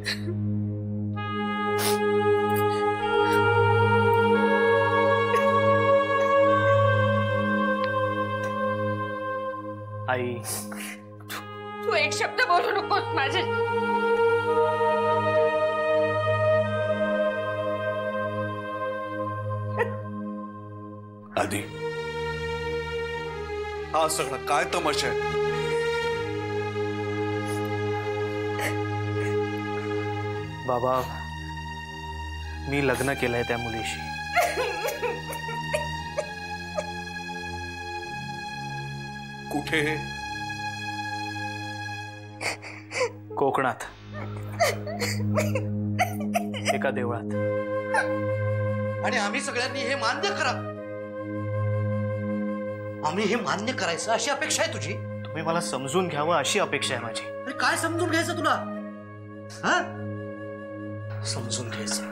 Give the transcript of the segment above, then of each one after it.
आई, तू एक शब्द बोलू नकोस माझे। आधी हा सगळं काय तमाशा आहे? बाबा, मी लग्न केलंय त्या मुलीशी। कुठे? कोकणात एका देवळात। आणि आम्ही सगळ्यांनी हे मान्य करा, आम्ही हे मान्य करायचं अशी अपेक्षा आहे तुझी? तुम्ही मला समजून घ्यावं अशी अपेक्षा आहे माझी। अरे काय समजून घ्यायचं तुला? हा, समजून घ्यायचं?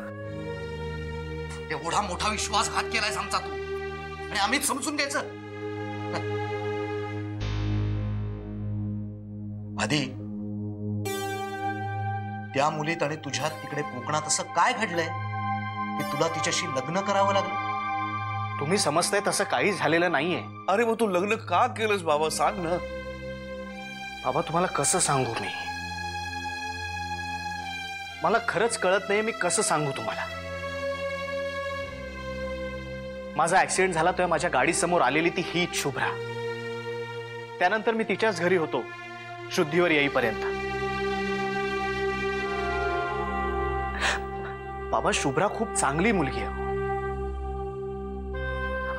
एवढा मोठा विश्वासघात केलाय आमचा तू, आणि आम्हीच समजून घ्यायचं? आधी त्या मुलीत आणि तुझ्यात तिकडे कोकणात असं काय घडलंय की तुला तिच्याशी लग्न करावं लागलं? तुम्ही समजताय तसं काही झालेलं नाहीये। अरे मग तू लग्न का केलंस बाबा, सांग ना। बाबा, तुम्हाला कसं सांगू मी? मला खरंच कळत नाही मी कसं सांगू तुम्हाला। माझा ऍक्सिडेंट झाला तेव्हा माझ्या गाडीसमोर आलेली ती हीच शुभ्रा। त्यानंतर मी तिच्याच घरी होतो शुद्धीवर येईपर्यंत। बाबा, शुभ्रा खूप चांगली मुलगी आहे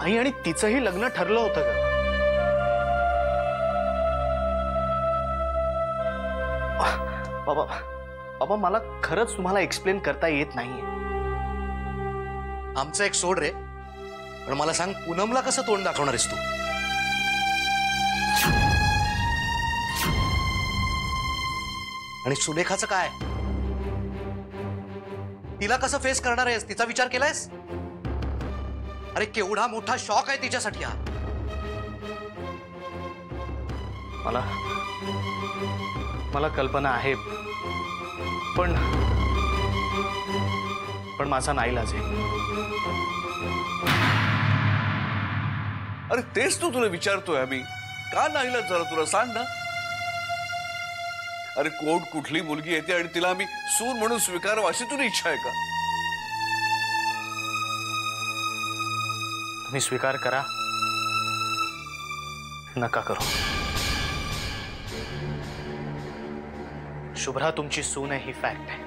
आई, आणि तिचंही लग्न ठरलं होतं ग। बाबा बाबा, मला खरंच तुम्हाला एक्सप्लेन करता येत नाहीये। आमचं एक सोड रे, पण मला सांग, पूनमला कसं तोंड दाखवणार आहेस तू? आणि सुलेखाचं काय? तिला कसं फेस करणार आहेस? तिचा विचार केलायस? अरे केवढा मोठा शॉक आहे तिच्यासाठी हा। मला कल्पना आहे, पण माझा नाईलाज आहे। अरे तेच तो तुला विचारतोय आम्ही, का नाईलाज झाला तुला, सांग ना। अरे कोण कुठली मुलगी येते आणि तिला आम्ही सून म्हणून स्वीकारावं अशी तुला इच्छा आहे का? तुम्ही स्वीकार करा, नका करू। शुभ्रा तुमची सून आहे ही फॅक्ट आहे।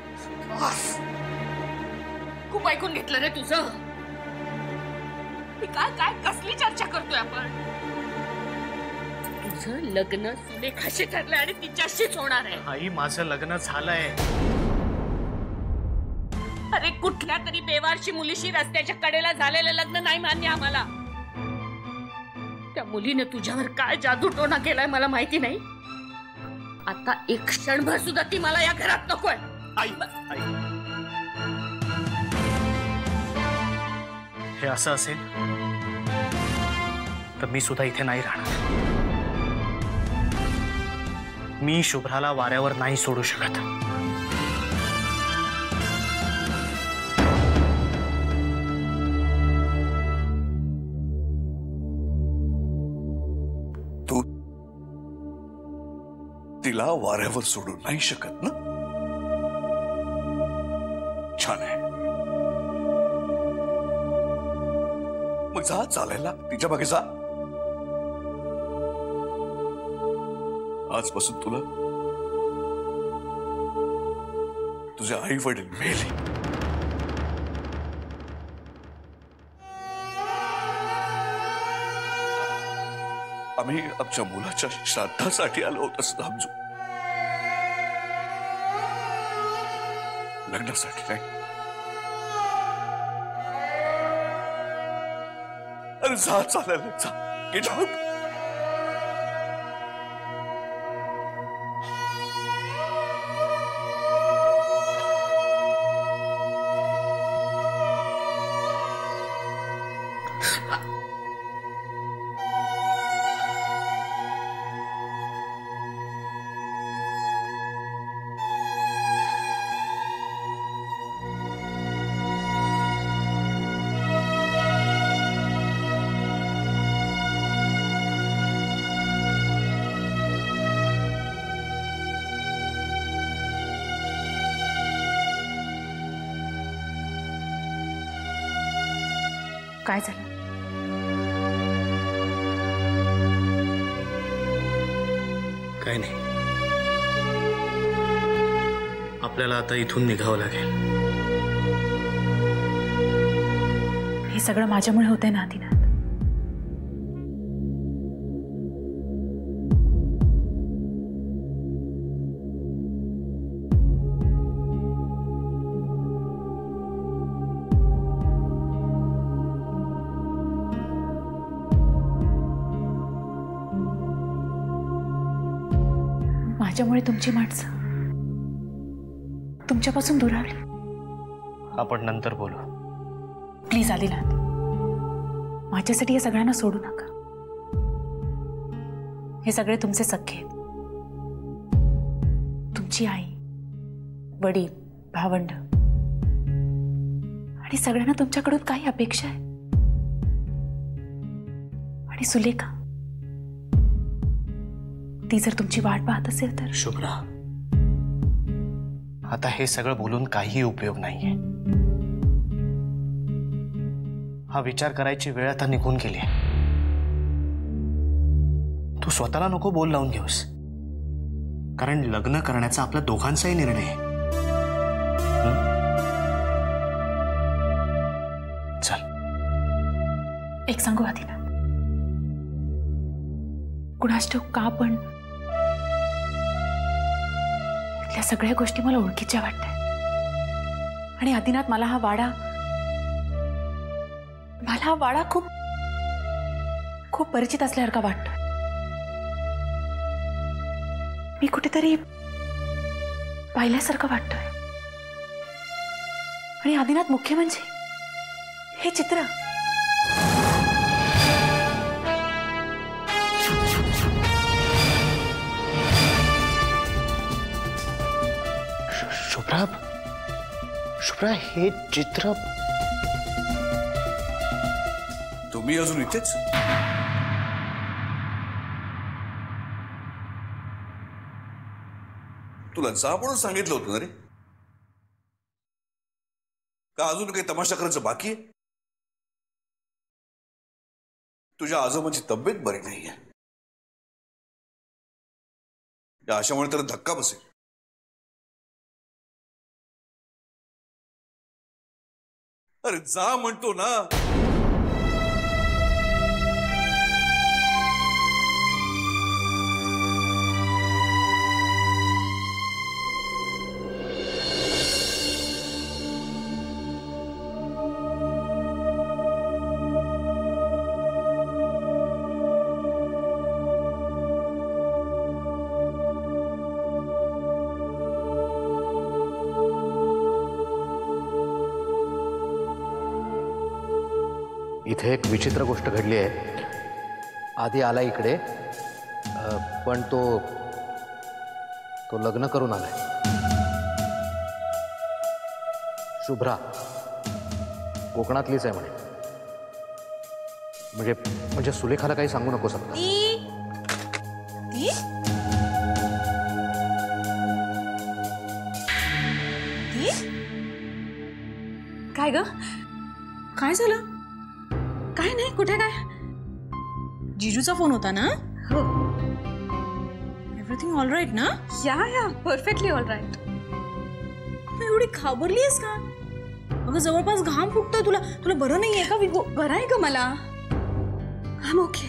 खूप ऐकून घेतलं रे तुझं। काय काय कसली चर्चा करतोय आपण? तुझं लग्न सुलेखाशी ठरलंय आणि तिच्याशीच होणार आहे। आई, माझं लग्न झालंय। अरे कुठल्या तरी बेवारशी मुलीशी रस्त्याच्या कडेला झालेलं लग्न नाही मान्य आम्हाला। त्या मुलीने तुझ्यावर काय जादूटोणा केलाय मला माहिती नाही। आता एक क्षणभर सुद्धा ती मला या घरात नकोय। आई, हे असं असेल तर मी सुद्धा इथे नाही राहणार। मी शुभ्राला वाऱ्यावर नाही सोडू शकत। तू तिला वाऱ्यावर सोडू नाही शकत ना? छान आहे, मग जा चालायला, तिच्या मागे जा। आजपासून तुला तुझे आई वडील मेले। आम्ही आमच्या मुलाच्या श्राद्धासाठी आलो होतो समजू, लग्नासाठी नाही। अरे जा चालायला, जा, गेट आउट। काय झालं? काय नाही, आपल्याला आता इथून निघावं लागेल. हे सगळं माझ्यामुळे होतंय ना आदिनाथ. माझ्यामुळे तुमची माणसं तुमच्यापासून दुरावली. आपण नंतर बोलू. प्लीज आदिनाथ, माझ्यासाठी या सगळ्यांना सोडू नका. हे सगळे तुमचे सख्खे आहेत. तुमची आई, वडील, भावंड आणि सगळ्यांना तुमच्याकडून काही अपेक्षा आहे. आणि सुलेखा, ती जर तुमची वाट पाहत असेल तर. शुभ्रा, आता हे सगळं बोलून काही उपयोग नाहीये. हा विचार करायची वेळ आता निघून गेली आहे. तू स्वतःला नको बोल लावून घेऊस, कारण लग्न करण्याचा आपल्या दोघांचाही निर्णय आहे. चल. एक सांगू आदिनाथ, कुणास ठाऊक का पण इथल्या सगळ्या गोष्टी मला ओळखीच्या वाटतात. आणि आदिनाथ, मला हा वाडा खूप खूप परिचित असल्यासारखा वाटतो. मी कुठेतरी पाहिल्यासारखं वाटतोय. आणि आदिनाथ, मुख्य म्हणजे हे चित्र. शुभ्रा, हे चित्र. तुम्ही अजून इथेच? तुला जा म्हणून सांगितलं होतं ना रे? का अजून काही तमाशा करायचं बाकी आहे? तुझ्या आजोबांची तब्येत बरी नाहीये, या अशामुळे तर धक्का बसेल. अरे जा म्हणतो ना. इथे एक विचित्र गोष्ट घडली आहे. आधी आला इकडे, पण तो लग्न करून आलाय. शुभ्रा कोकणातलीच आहे म्हणे. म्हणजे सुलेखाला काही सांगू नको आता. काय ग, काय झालं? काय नाही, कुठे काय? जीजूचा फोन होता ना? हो. एव्हरीथिंग ऑल राईट ना? या परफेक्टली ऑल राईट. एवढी घाबरलीस का? अगं जवळपास घाम फुटतोय. तुला बरं नाहीये का विगो? बरं आहे का मला? आम ओके.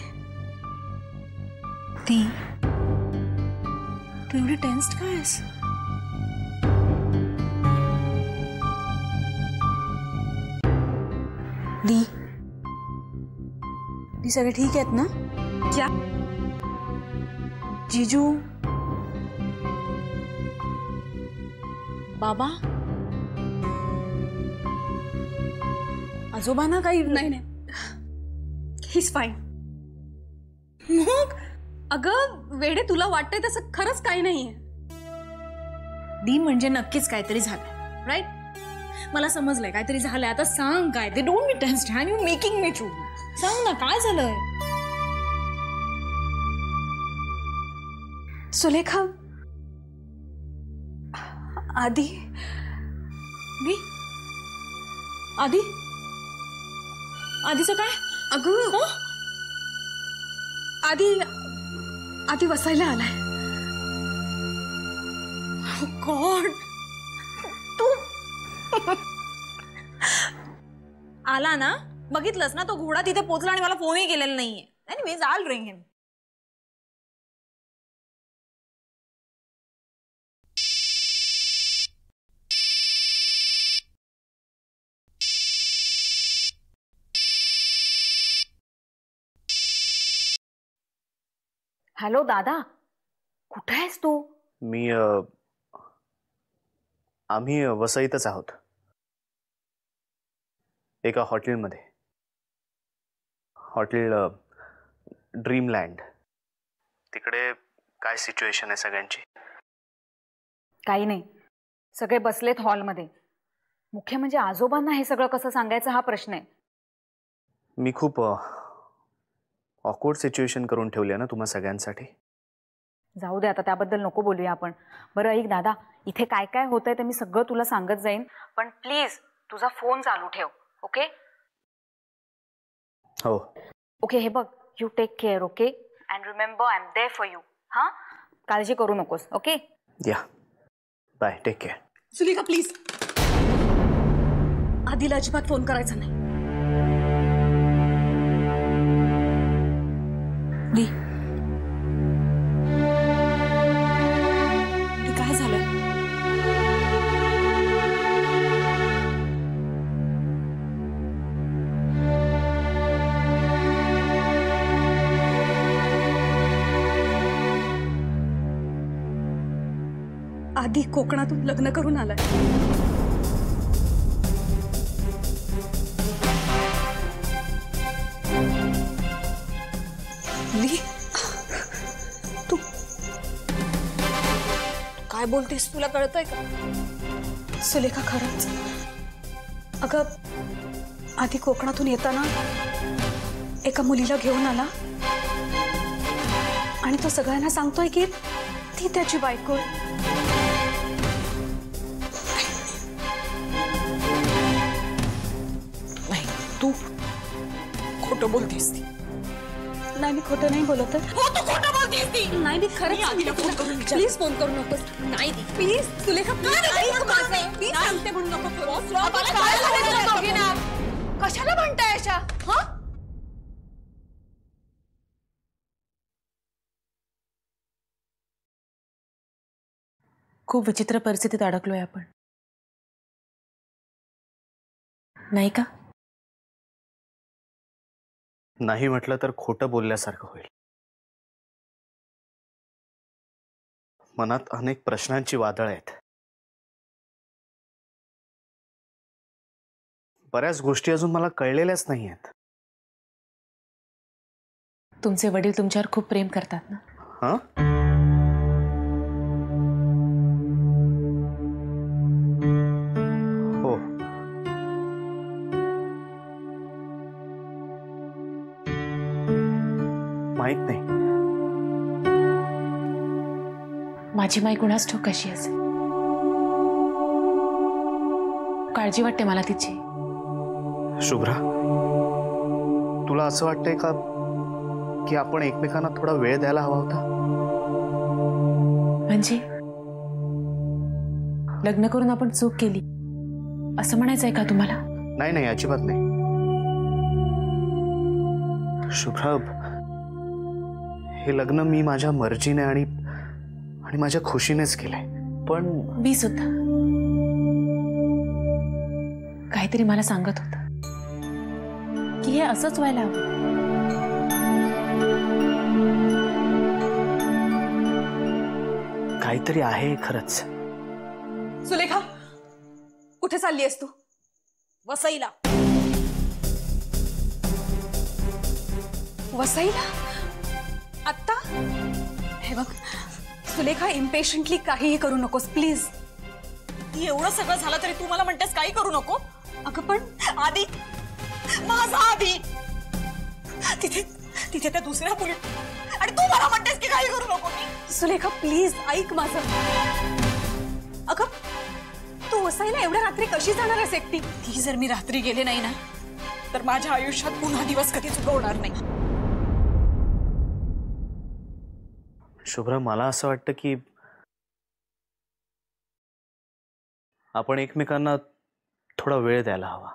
तू एवढी टेन्स्ड काय आहेस? दी सगळे ठीक आहेत ना? क्या? जीजू, बाबा, आजोबांना काही? नाही, हिज फाईन. मग अगं वेडे, तुला वाटतंय तसं खरंच काही नाहीये. दी म्हणजे नक्कीच काहीतरी झालंय, राईट? मला समजलंय काहीतरी झालंय. आता सांग काय ते. Don't be tensed and you making me true. सांग ना काय झालंय? सुलेखा, आधी दी, आधी आधीचं काय? अगं आधी वसायला आलाय. गॉड, तू आला ना? बघितलंस ना, तो घोडा तिथे पोहोचला आणि मला फोनही केलेला नाहीये. एनिवेज, आल रिंग हिम. हॅलो दादा, कुठे आहेस तू? आम्ही वसईतच आहोत, एका हॉटेलमध्ये. Hotel Dreamland. तिकडे काय सिच्युएशन आहे सगळ्यांची? काही नाही, सगळे बसलेत हॉलमध्ये. मुख्य म्हणजे आजोबांना हे सगळं कसं सांगायचं हा प्रश्न आहे. मी खूप ऑकवर्ड सिच्युएशन करून ठेवली आहे ना तुम्हा सगळ्यांसाठी. जाऊ दे आता, त्याबद्दल नको बोलूया आपण. बरं ऐक दादा, इथे काय काय होतंय ते मी सगळं तुला सांगत जाईन, पण प्लीज तुझा फोन चालू ठेव. ओके? हो. ओके, हे बघ, you take care. Okay? And remember, I am there for you. हां, काळजी करू नकोस. Okay? Yeah, bye, take care. Sulekha please, आधीला अजिबात फोन करायचा नाही. काय झालं? आधी कोकणातून लग्न करून आलाय. काय बोलतेस? तुला कळतंय का? सुलेखा, खरंच. अगं, आधी कोकणातून येताना एका मुलीला घेऊन आला आणि तो सगळ्यांना सांगतोय की ती त्याची बायको आहे. नाही, तू खोटं बोलतेस. नाही, मी खोटं नाही बोलत. हो, तू खोटं बोलतेस ती. नाही, मी खरंच आधीला फोन करून विचार. प्लीज फोन करू नकोस. नाही दी. प्लीज सुलेखा, प्लीज सांगते म्हणून नको करू. कशाला म्हणताय अशा? हा, खूप विचित्र परिस्थितीत अडकलोय आपण, नाही का? नाही म्हटलं तर खोटं बोलल्यासारखं होईल. मनात अनेक प्रश्नांची वादळ आहेत. बऱ्याच गोष्टी अजून मला कळलेल्याच नाही आहेत. तुमचे वडील तुमच्यावर खूप प्रेम करतात ना? हां? हो. माहित नाही. माझी माई कुणास ठाऊक कशी असेल. काळजी वाटते मला तिची. शुभ्रा, तुला असं वाटतंय का की आपण एकमेकांना थोडा वेळ द्यायला हवा होता? म्हणजे लग्न करून आपण चूक केली असं म्हणायचंय का तुम्हाला? नाही नाही, अजिबात नाही. शुभ्रा, हे लग्न मी माझ्या मर्जीने आणि माझ्या खुशीनेच केलंय. पण मी सुद्धा काहीतरी मला सांगत होता की हे असंच व्हायला हवं. काहीतरी आहे खरंच. सुलेखा, कुठे चालली आहेस तू? वसईला. वसईला? आत्ता? हे बघ सुलेखा, इम्पेशंटली काहीही करू नकोस प्लीज. ती एवढं सगळं झालं तरी तू मला म्हणतेस काही करू नको? अगं पण आधी, माझा आधी तिथे त्या दुसऱ्या मुली, आणि तू मला म्हणतेस की काही करू नको. सुलेखा प्लीज ऐक माझं. अगं, तू वसईला एवढ्या रात्री कशी जाणार आहेस एकटी? ती जर मी रात्री गेले नाही ना तर माझ्या आयुष्यात पुन्हा दिवस कधीच उगवणार नाही. शुभ्रा, मला असं वाटतं की आपण एकमेकांना थोडा वेळ द्यायला हवा.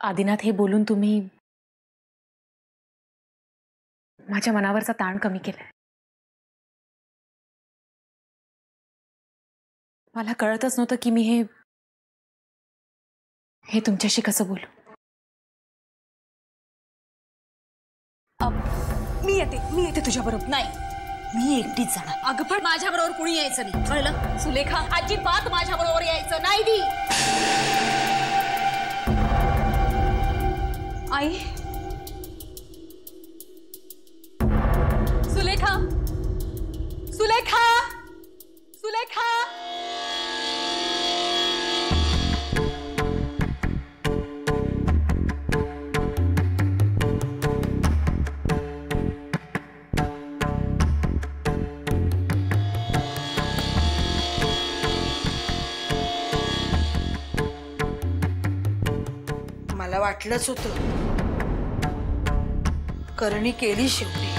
आदिनाथ, हे बोलून तुम्ही माझ्या मनावरचा ताण कमी केलाय. मला कळतच नव्हतं की मी हे तुमच्याशी कसं बोलू. मी येते तुझ्या बरोबर. नाही, मी एकटीच जाणार. अगं पण माझ्या बरोबर कुणी यायचं नाही, कळलं? सुलेखा, अजिबात माझ्या बरोबर यायचं नाही. दी आई, सुलेखा, सुलेखा, सुलेखा. मला वाटलंच होतं, करणी केली शेवटी.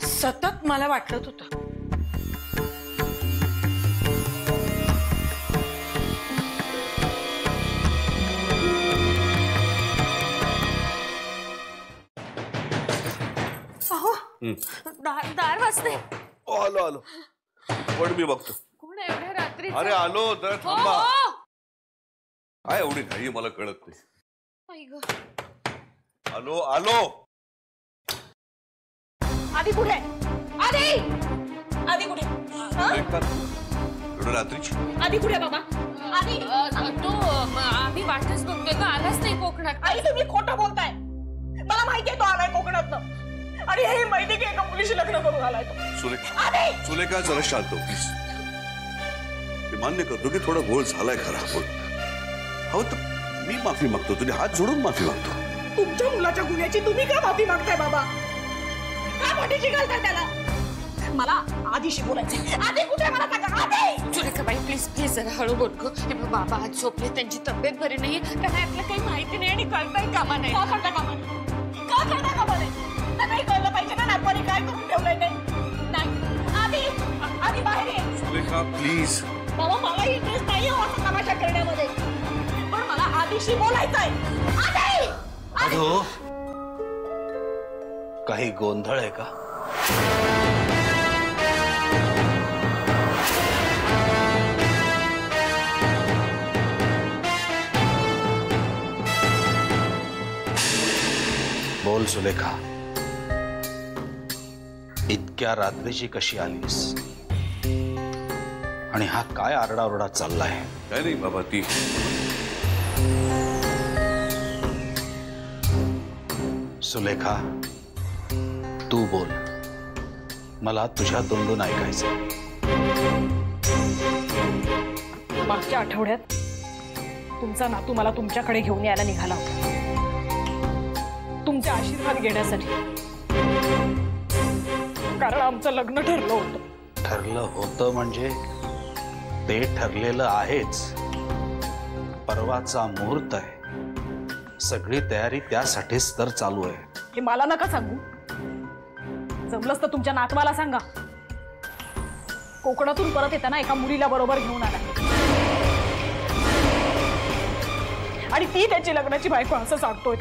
सतत मला वाटत होतं. अहो, दार वाजते. आलो आलो, पण मी बघतो. कोण आहे एवढ्या रात्री? अरे आलो, जरा थांबा. काय एवढी घाई मला कळत नाही. आलो आलो. आधी कुठे? आधी कुठे? एवढं रात्रीची आधी कुठे बाबा? आधी तो आम्ही वाटच बघतोय का आलाच नाही कोकणात. आई, तुम्ही खोटं बोलताय. मला माहितीये तो आलाय कोकणातनं. आणि हे माहिती की एका मुलीशी लग्न करून आलाय तो. सुलेखा जरा शांत हो प्लीज. मी मान्य करतो की थोडा गोळ झालाय खरा, हो तर मी माफी मागतो. तुझे हात जोडून माफी मागतो. तुमच्या मुलाच्या गुन्ह्याची तुम्ही का माफी मागताय बाबा? का पाठीशी घालताय त्याला? मला आधीशी बोलायचंय. आधी कुठे मला सांगा. आधी सुरेखाबाई, प्लीज प्लीज जरा हळू बोल गं. हे बघ, बाबा आज झोपले, त्यांची तब्येत बरी नाही, त्यांना यातलं काही माहिती नाही आणि कळताय कामा नाही. का कळता कामा नाही? का कळता कामा नाही? नाही कळलं पाहिजे ना. नागपारी काय करून ठेवलंय ते? नाही, आधी बाहेर ये. सुलेखा प्लीज. बाबा, मला इंटरेस्ट नाही हो असं तमाशा करण्यामध्ये, पण मला आधीशी बोलायचंय. आधी अधो, काही गोंधळ आहे का? बोल सुलेखा, इतक्या रात्रीची कशी आलीस? आणि हा काय आरडाओरडा चाललाय? काय नाही बाबा, ती सुलेखा, तू बोल. मला तुझ्या तोंडून ऐकायचं. मागच्या आठवड्यात तुमचा नातू मला तुमच्याकडे घेऊन यायला निघाला होता, तुमचे आशीर्वाद घेण्यासाठी. कारण आमचं लग्न ठरलं होतं. ठरलं होतं म्हणजे ते ठरलेलं आहेच. परवाचा मुहूर्त आहे. सगळी तयारी त्यासाठीच तर चालू आहे. हे मला नका सांगू. जमलंच तर तुमच्या नातवाला सांगा. कोकणातून परत येताना एका मुलीला बरोबर घेऊन आला आणि ती त्याची लग्नाची बायको असं सांगतोय.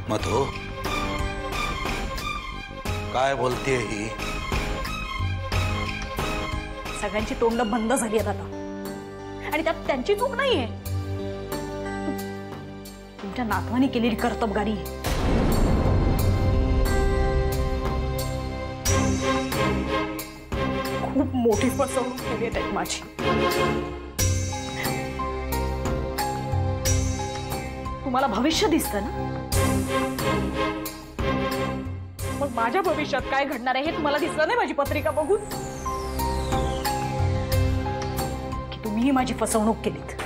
मधू, काय बोलतेय ही? सगळ्यांची तोंड बंद झाली आहेत आता, आणि त्यात त्यांची चूक नाहीये. तुमच्या नातवाने केलेली कर्तबगारी. खूप मोठी फसवणूक केली आहे त्यात माझी. तुम्हाला भविष्य दिसतं ना? मग माझ्या भविष्यात काय घडणार आहे हे तुम्हाला दिसलं नाही माझी पत्रिका बघून? की तुम्हीही माझी फसवणूक केलीत?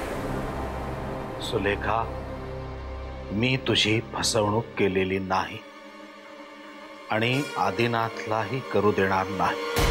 सुलेखा, मी तुझी फसवणूक केलेली नाही. आणि आदिनाथलाही करू देणार नाही.